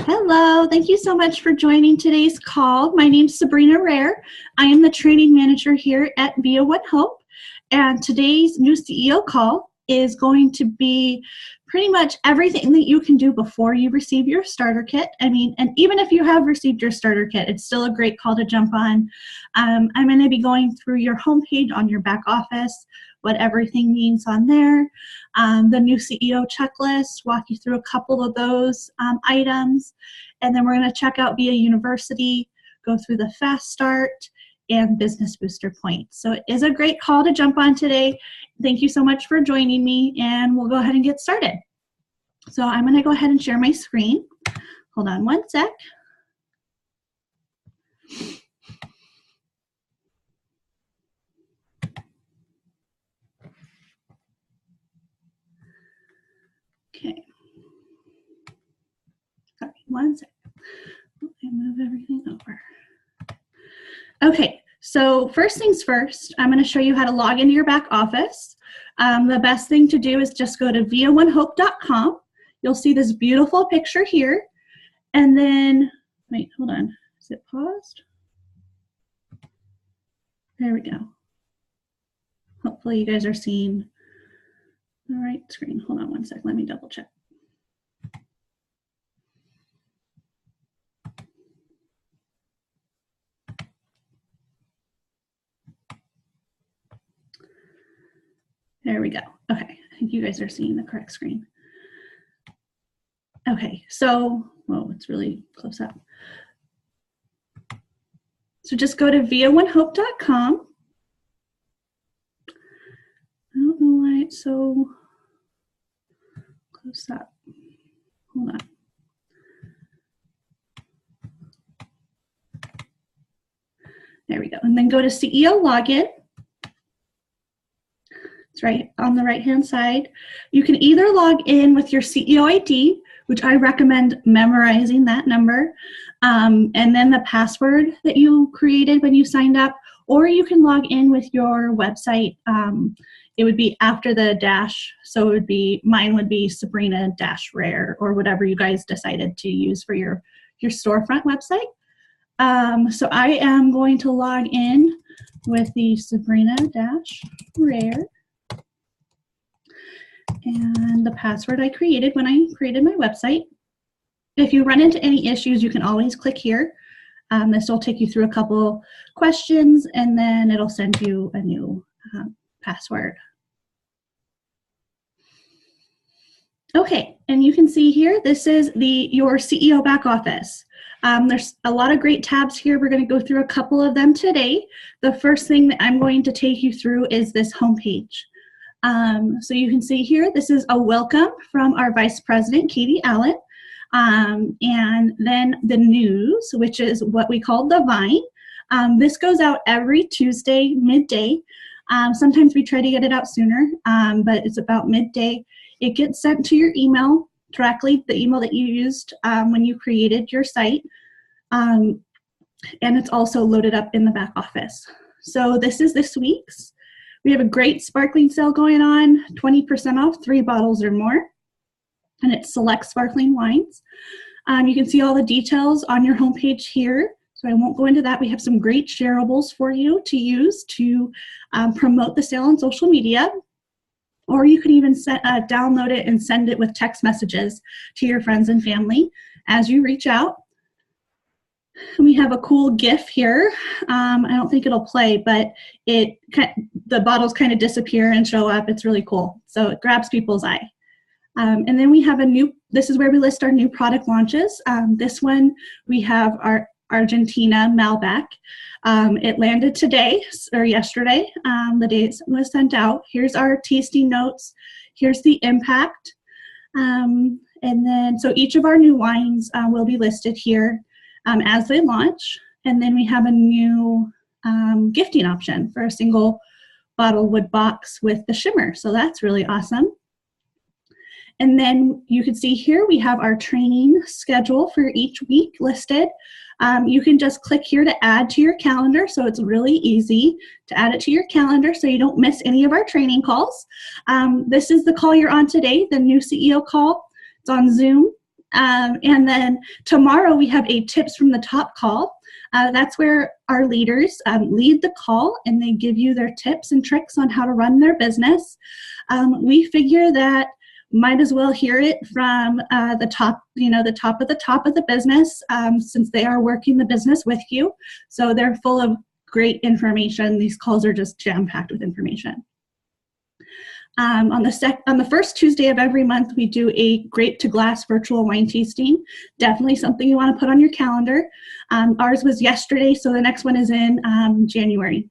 Hello, thank you so much for joining today's call. My name is Sabrina Rare. I am the training manager here at Via One Hope, and today's new CEO call is going to be pretty much everything that you can do before you receive your starter kit. And even if you have received your starter kit, it's still a great call to jump on. I'm going to be going through your homepage on your back office, what everything means on there, the new CEO checklist, walk you through a couple of those items, and then we're going to check out Via University, go through the Fast Start, and Business Booster Points. So it is a great call to jump on today. Thank you so much for joining me, and we'll go ahead and get started. So I'm going to go ahead and share my screen. Hold on one sec. Okay. Sorry, one sec. Let me move everything over. Okay, so first things first, I'm going to show you how to log into your back office. The best thing to do is just go to viaonehope.com. You'll see this beautiful picture here. And then, wait, hold on. Is it paused? There we go. Hopefully you guys are seeing the right screen. Hold on one sec. Let me double check. There we go. Okay, I think you guys are seeing the correct screen. Okay, so, whoa, it's really close up. So just go to viaonehope.com. I don't know why it's so close up. Hold on. There we go. And then go to CEO login. It's right on the right-hand side. You can either log in with your CEO ID, which I recommend memorizing that number, and then the password that you created when you signed up, or you can log in with your website. It would be after the dash, so it would be, mine would be Sabrina-Rare, or whatever you guys decided to use for your storefront website. So I am going to log in with the Sabrina-Rare. And the password I created when I created my website. If you run into any issues, you can always click here. This will take you through a couple questions, and then it'll send you a new password. Okay, and you can see here, this is your CEO back office. There's a lot of great tabs here. We're going to go through a couple of them today. The first thing that I'm going to take you through is this homepage. So you can see here, this is a welcome from our Vice President, Katie Allen. And then the news, which is what we call the Vine. This goes out every Tuesday, midday. Sometimes we try to get it out sooner, but it's about midday. It gets sent to your email directly, the email that you used when you created your site. And it's also loaded up in the back office. So this is this week's. We have a great sparkling sale going on, 20% off 3 bottles or more, and it's select sparkling wines. You can see all the details on your homepage here, so I won't go into that. We have some great shareables for you to use to promote the sale on social media, or you can even download it and send it with text messages to your friends and family as you reach out. We have a cool GIF here. I don't think it'll play, but the bottles kind of disappear and show up. It's really cool. So it grabs people's eye. And then we have this is where we list our new product launches. This one, we have our Argentina Malbec. It landed today or yesterday, the day it was sent out. Here's our tasting notes. Here's the impact. And then, so each of our new wines will be listed here as they launch. And then we have a new gifting option for a single bottle wood box with the shimmer. So that's really awesome. And then you can see here we have our training schedule for each week listed. You can just click here to add to your calendar. So it's really easy to add it to your calendar so you don't miss any of our training calls. This is the call you're on today, the new CEO call. It's on Zoom. And then tomorrow we have a tips from the top call. That's where our leaders lead the call and they give you their tips and tricks on how to run their business. We figure that might as well hear it from the top, the top of the business, since they are working the business with you. So they're full of great information. These calls are just jam-packed with information. On the first Tuesday of every month, we do a Grape to Glass virtual wine tasting. Definitely something you want to put on your calendar. Ours was yesterday, so the next one is in January.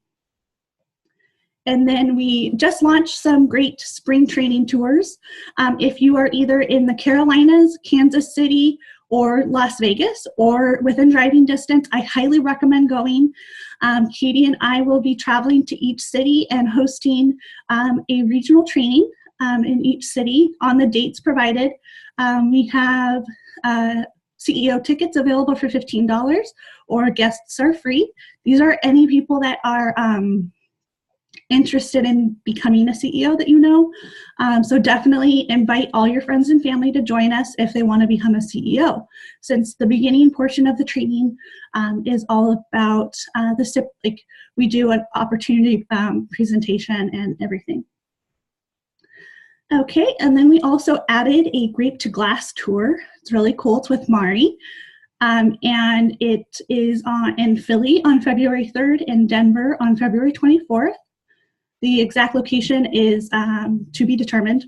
And then we just launched some great spring training tours. If you are either in the Carolinas, Kansas City, or Las Vegas, or within driving distance, I highly recommend going. Katie and I will be traveling to each city and hosting a regional training in each city on the dates provided. We have CEO tickets available for $15, or guests are free. These are any people that are interested in becoming a CEO that you know. So definitely invite all your friends and family to join us if they want to become a CEO, since the beginning portion of the training is all about we do an opportunity presentation and everything. Okay, and then we also added a Grape to Glass tour. It's really cool. It's with Mari. And it is in Philly on February 3rd and Denver on February 24th. The exact location is to be determined,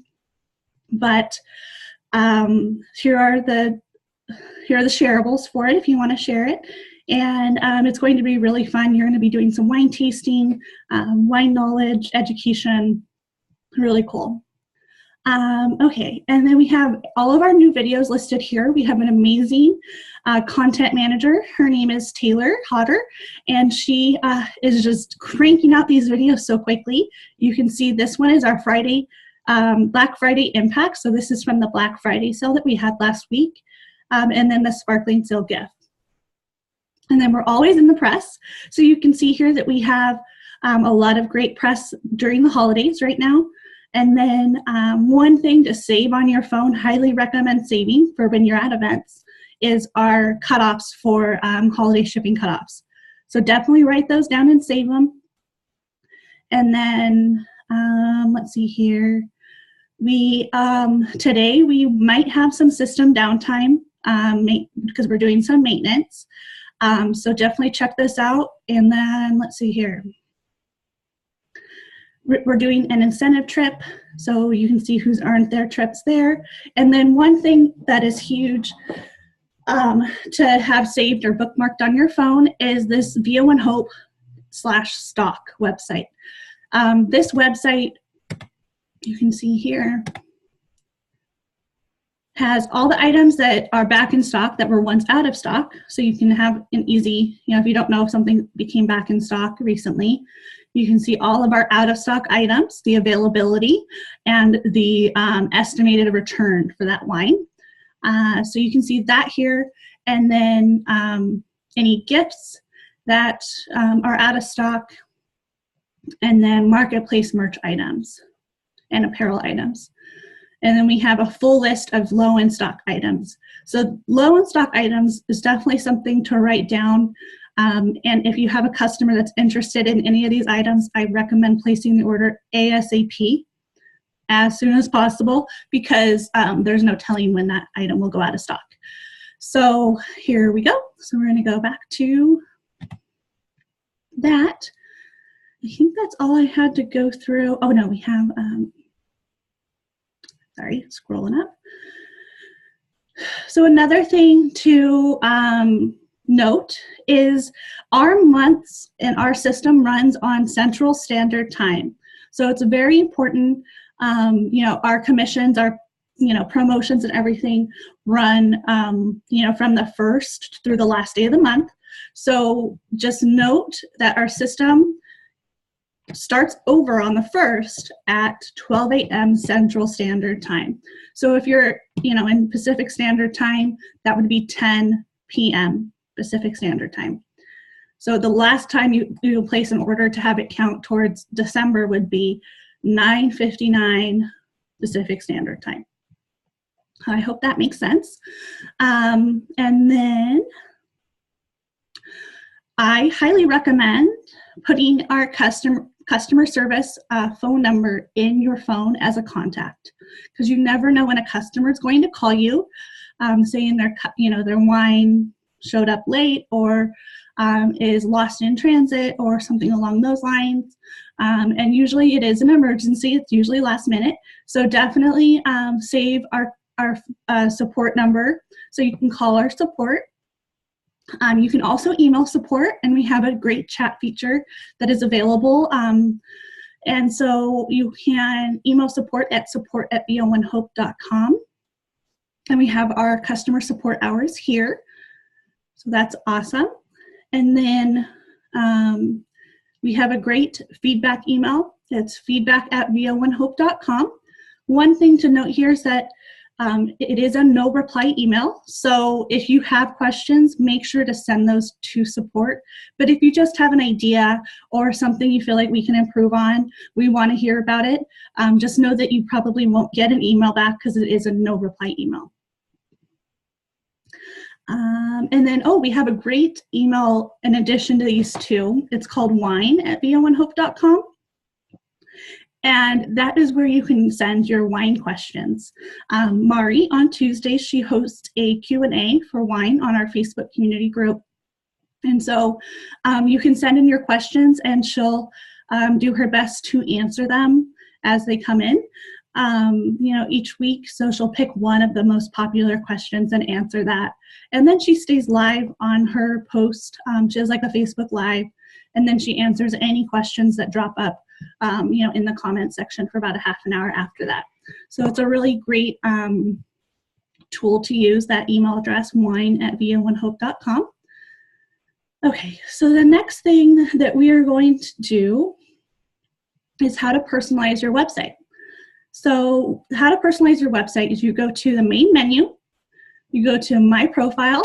but here are the shareables for it if you want to share it. And it's going to be really fun. You're going to be doing some wine tasting, wine knowledge, education, really cool. Okay, and then we have all of our new videos listed here. We have an amazing content manager. Her name is Taylor Hodder, and she is just cranking out these videos so quickly. You can see this one is our Friday, Black Friday impact. So this is from the Black Friday sale that we had last week, and then the sparkling sale gift. And then we're always in the press. So you can see here that we have a lot of great press during the holidays right now. And then one thing to save on your phone, highly recommend saving for when you're at events, is our cutoffs for holiday shipping cutoffs. So definitely write those down and save them. And then let's see here. Today we might have some system downtime because we're doing some maintenance. So definitely check this out. And then let's see here. We're doing an incentive trip, so you can see who's earned their trips there. And then one thing that is huge to have saved or bookmarked on your phone is this VO and Hope /stock website. This website, you can see here, has all the items that are back in stock that were once out of stock. So you can have an easy, if you don't know if something became back in stock recently, you can see all of our out-of-stock items, the availability, and the estimated return for that wine. So you can see that here, and then any gifts that are out of stock, and then marketplace merch items and apparel items. And then we have a full list of low in stock items. So low in stock items is definitely something to write down. And if you have a customer that's interested in any of these items, I recommend placing the order ASAP, as soon as possible, because there's no telling when that item will go out of stock. So here we go. So we're going to go back to that. I think that's all I had to go through. Oh no, we have, sorry, scrolling up. So another thing to note is our months and our system runs on Central Standard Time. So it's very important, our commissions, our, promotions and everything run, from the first through the last day of the month. So just note that our system starts over on the 1st at 12 a.m. Central Standard Time. So if you're, in Pacific Standard Time, that would be 10 p.m. Pacific Standard Time. So the last time you place an order to have it count towards December would be 9:59 Pacific Standard Time. I hope that makes sense. And then I highly recommend putting our customer service phone number in your phone as a contact, because you never know when a customer is going to call you saying their wine showed up late or is lost in transit or something along those lines. And usually it is an emergency. It's usually last minute. So definitely save our support number so you can call our support. You can also email support, and we have a great chat feature that is available. And so you can email support at support@bo1hope.com. And we have our customer support hours here. So that's awesome. And then we have a great feedback email. It's feedback@bo1hope.com. One thing to note here is that it is a no reply email. So if you have questions, make sure to send those to support. But if you just have an idea or something you feel like we can improve on, we want to hear about it. Just know that you probably won't get an email back because it is a no reply email. And then, we have a great email in addition to these two. It's called wine@bo1hope.com. And that is where you can send your wine questions. Mari, on Tuesdays, she hosts a Q&A for wine on our Facebook community group. And so you can send in your questions and she'll do her best to answer them as they come in. Each week, so she'll pick one of the most popular questions and answer that. And then she stays live on her post. She has like a Facebook Live, and then she answers any questions that drop up, in the comment section for about a half an hour after that. So it's a really great tool to use, that email address, wine@bo1hope.com. Okay, so the next thing that we are going to do is how to personalize your website. So how to personalize your website is you go to the main menu, you go to My Profile,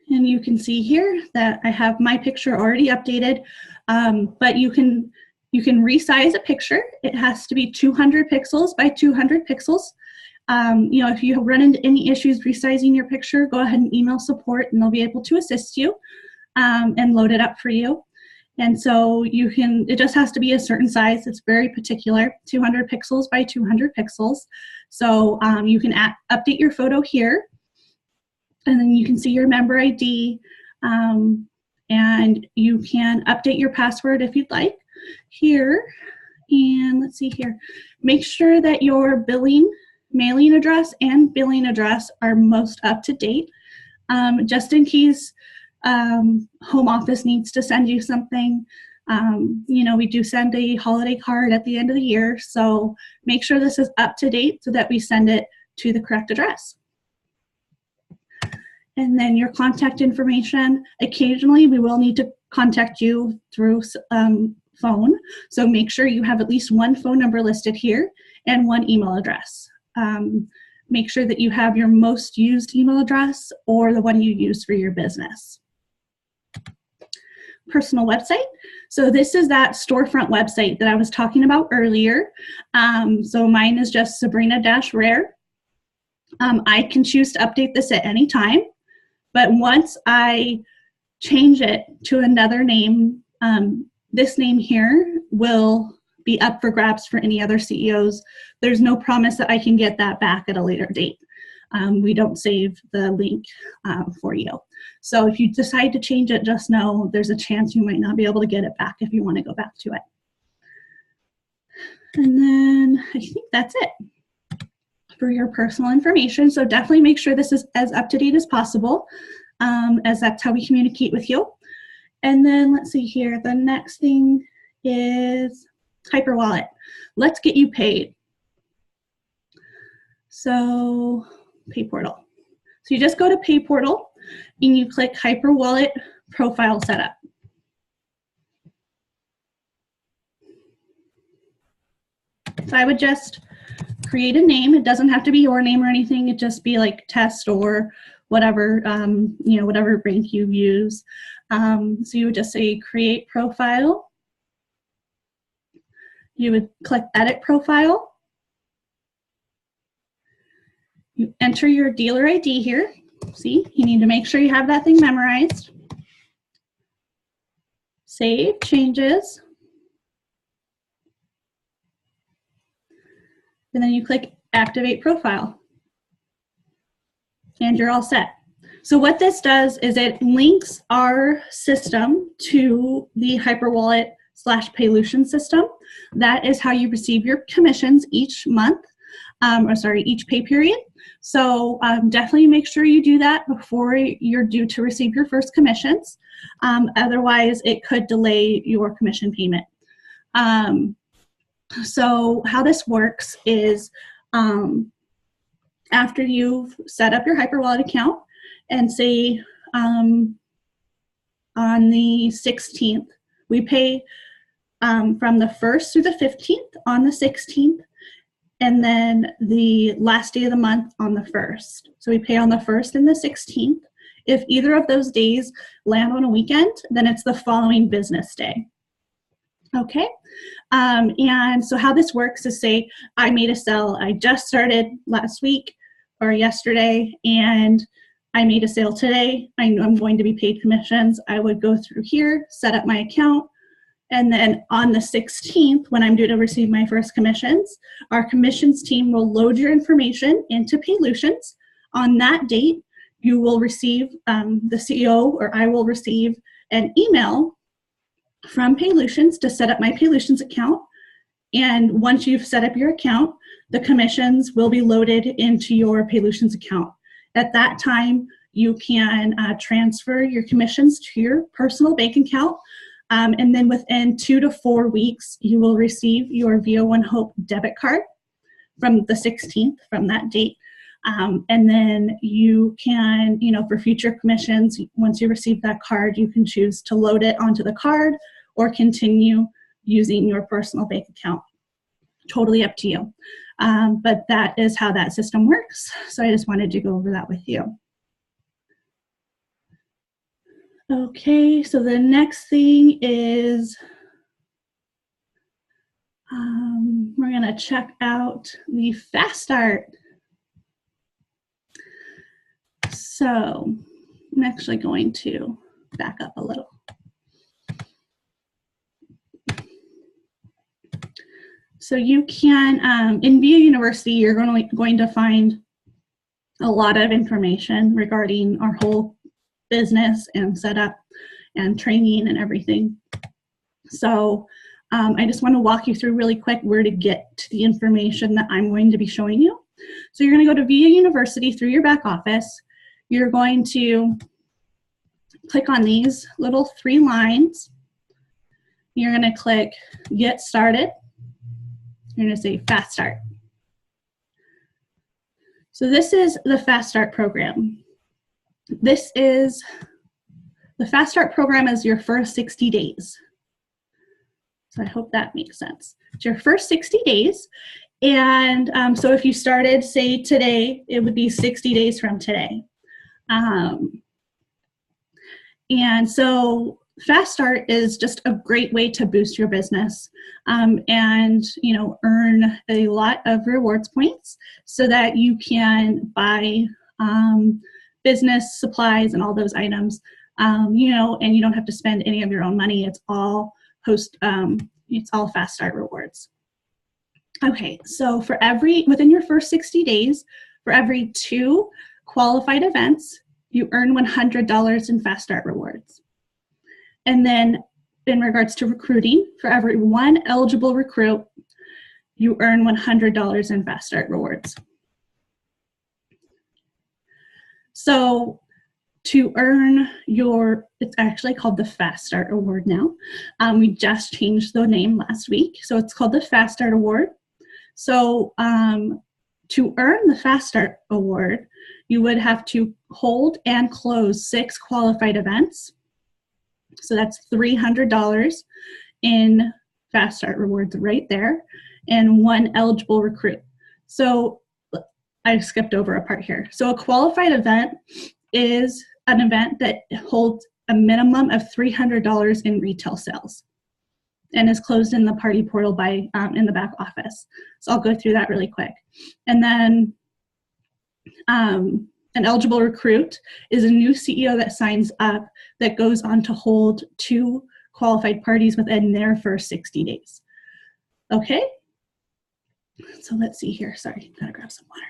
and you can see here that I have my picture already updated, but you can resize a picture. It has to be 200 pixels by 200 pixels. If you run into any issues resizing your picture, go ahead and email support and they'll be able to assist you and load it up for you. And so it just has to be a certain size. It's very particular, 200 pixels by 200 pixels. So you can update your photo here, and then you can see your member ID, and you can update your password if you'd like here. And let's see here. Make sure that your mailing address and billing address are most up to date, just in case home office needs to send you something. We do send a holiday card at the end of the year, so make sure this is up to date so that we send it to the correct address. And then your contact information. Occasionally we will need to contact you through phone, so make sure you have at least one phone number listed here and one email address. Make sure that you have your most used email address or the one you use for your business. Personal website. So this is that storefront website that I was talking about earlier. So mine is just Sabrina-Rare. I can choose to update this at any time, but once I change it to another name, this name here will be up for grabs for any other CEOs. There's no promise that I can get that back at a later date. We don't save the link for you. So if you decide to change it, just know there's a chance you might not be able to get it back if you want to go back to it. And then I think that's it for your personal information. So definitely make sure this is as up to date as possible, as that's how we communicate with you. And then let's see here. The next thing is Hyperwallet. Let's get you paid. So PayPortal. So you just go to PayPortal and you click Hyperwallet Profile Setup. So I would just create a name. It doesn't have to be your name or anything. It just be like test or whatever, whatever rank you use. So you would just say create profile. You would click Edit Profile. You enter your dealer ID here. See, you need to make sure you have that thing memorized. Save changes. And then you click Activate Profile. And you're all set. So what this does is it links our system to the HyperWallet/Paylution system. That is how you receive your commissions each month, each pay period. So definitely make sure you do that before you're due to receive your first commissions. Otherwise, it could delay your commission payment. So how this works is after you've set up your HyperWallet account and say on the 16th, we pay from the 1st through the 15th on the 16th, and then the last day of the month on the 1st. So we pay on the 1st and the 16th. If either of those days land on a weekend, then it's the following business day. Okay, and so how this works is, say I made a sale, I just started last week or yesterday, and I made a sale today. I know I'm going to be paid commissions. I would go through here, set up my account, and then on the 16th, when I'm due to receive my first commissions, our commissions team will load your information into Paylutions. On that date, you will receive, the CEO or I will receive an email from Paylutions to set up my Paylutions account. And once you've set up your account, the commissions will be loaded into your Paylutions account. At that time, you can transfer your commissions to your personal bank account. And then within 2 to 4 weeks, you will receive your VO1 Hope debit card from the 16th, from that date. And then you can, for future commissions, once you receive that card, you can choose to load it onto the card or continue using your personal bank account. Totally up to you. But that is how that system works. So I just wanted to go over that with you. Okay, so the next thing is we're going to check out the Fast Start. So I'm actually going to back up a little. So you can, in VIA University, you're going to find a lot of information regarding our whole business and setup and training and everything. So I just want to walk you through really quick where to get to the information that I'm going to be showing you. So you're going to go to VIA University through your back office. You're going to click on these little 3 lines. You're going to click Get Started. You're going to say Fast Start. So this is the Fast Start program. The Fast Start program is your first 60 days. So I hope that makes sense. It's your first 60 days. And so if you started, say, today, it would be 60 days from today. And so Fast Start is just a great way to boost your business and earn a lot of rewards points so that you can buy business supplies and all those items, and you don't have to spend any of your own money. It's all Fast Start rewards. Okay, so within your first 60 days, for every 2 qualified events, you earn $100 in Fast Start rewards. And then in regards to recruiting, for every 1 eligible recruit, you earn $100 in Fast Start rewards. So to earn it's actually called the Fast Start Award now. We just changed the name last week. So it's called the Fast Start Award. So to earn the Fast Start Award, you would have to hold and close 6 qualified events. So that's $300 in Fast Start rewards right there, and 1 eligible recruit. So I skipped over a part here. So a qualified event is an event that holds a minimum of $300 in retail sales. and is closed in the party portal by in the back office. So I'll go through that really quick. And then an eligible recruit is a new CEO that signs up that goes on to hold 2 qualified parties within their first 60 days. Okay, so let's see here. Sorry, gotta grab some water.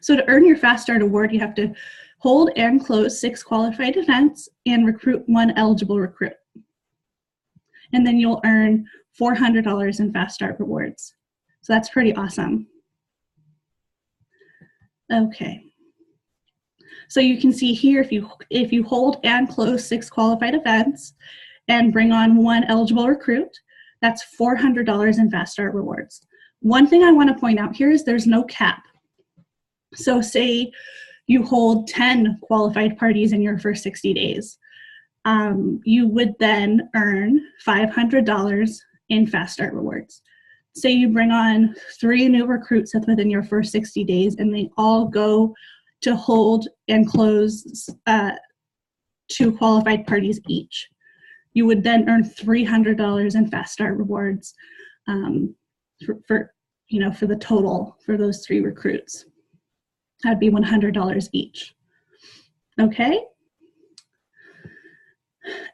So to earn your Fast Start Award, you have to hold and close 6 qualified events and recruit 1 eligible recruit. And then you'll earn $400 in Fast Start rewards. So that's pretty awesome. Okay. So you can see here, if you hold and close 6 qualified events and bring on 1 eligible recruit, that's $400 in Fast Start rewards. One thing I want to point out here is there's no cap. So say you hold 10 qualified parties in your first 60 days. You would then earn $500 in Fast Start rewards. Say you bring on 3 new recruits within your first 60 days and they all go to hold and close 2 qualified parties each. You would then earn $300 in Fast Start rewards for the total for those 3 recruits. That'd be $100 each. Okay.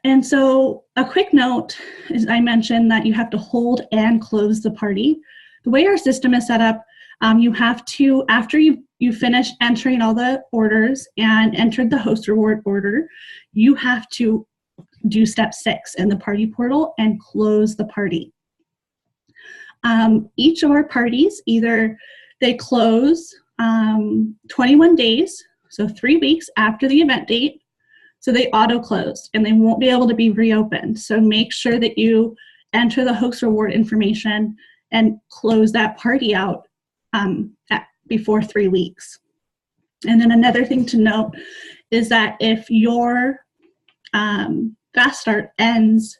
And so a quick note is I mentioned that you have to hold and close the party. The way our system is set up, you have to, after you finish entering all the orders and entered the host reward order, you have to do step 6 in the party portal and close the party. Each of our parties, either they close 21 days, so 3 weeks after the event date, so they auto-close and they won't be able to be reopened. So make sure that you enter the host reward information and close that party out before 3 weeks. And then another thing to note is that if your Fast Start ends,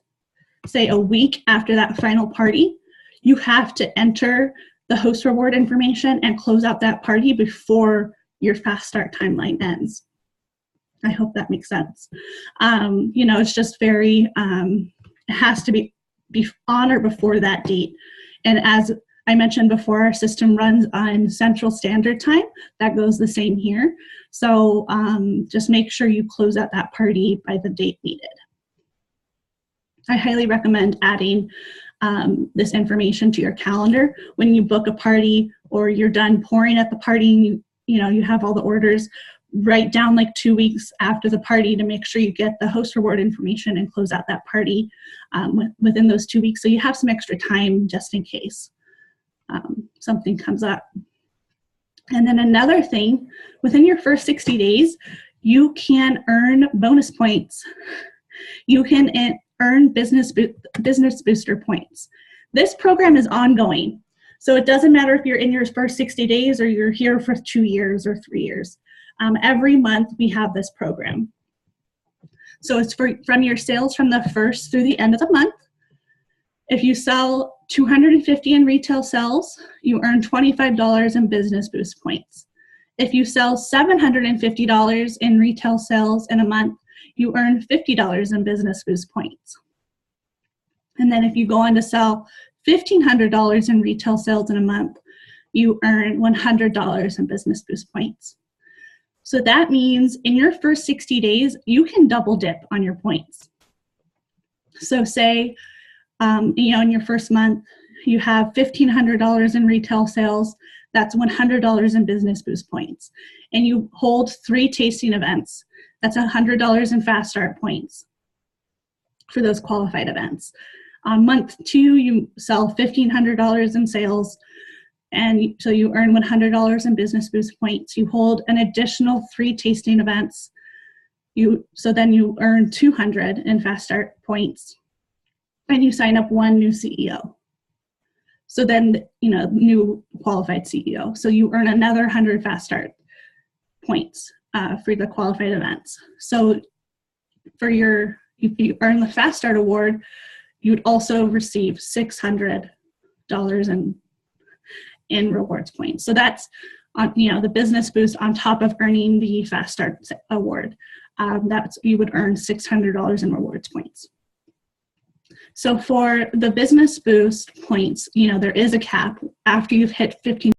say a week after that final party, you have to enter the host reward information and close out that party before your Fast Start timeline ends. I hope that makes sense. It's just very, it has to be on or before that date. And as I mentioned before, our system runs on Central Standard Time. That goes the same here. So just make sure you close out that party by the date needed. I highly recommend adding this information to your calendar when you book a party or you're done pouring at the party and you have all the orders. Write down like 2 weeks after the party to make sure you get the host reward information and close out that party within those 2 weeks, so you have some extra time just in case something comes up. And then another thing, within your first 60 days, you can earn bonus points. You can earn business booster points. This program is ongoing, so it doesn't matter if you're in your first 60 days or you're here for 2 years or 3 years. Every month we have this program. So it's from your sales from the 1st through the end of the month. If you sell $250 in retail sales, you earn $25 in business boost points. If you sell $750 in retail sales in a month, you earn $50 in business boost points. And then if you go on to sell $1,500 in retail sales in a month, you earn $100 in business boost points. So that means in your first 60 days, you can double dip on your points. So say, in your first month, you have $1,500 in retail sales, that's $100 in business boost points. And you hold 3 tasting events, that's $100 in Fast Start points for those qualified events. On month 2, you sell $1,500 in sales, and so you earn $100 in business boost points. You hold an additional 3 tasting events. So then you earn $200 in Fast Start points, and you sign up 1 new CEO. So then, new qualified CEO. So you earn another 100 Fast Start points for the qualified events. So if you earn the Fast Start Award, you'd also receive $600 in rewards points. So that's on, the business boost on top of earning the Fast Start award. You would earn $600 in rewards points. So for the business boost points, there is a cap. After you've hit 15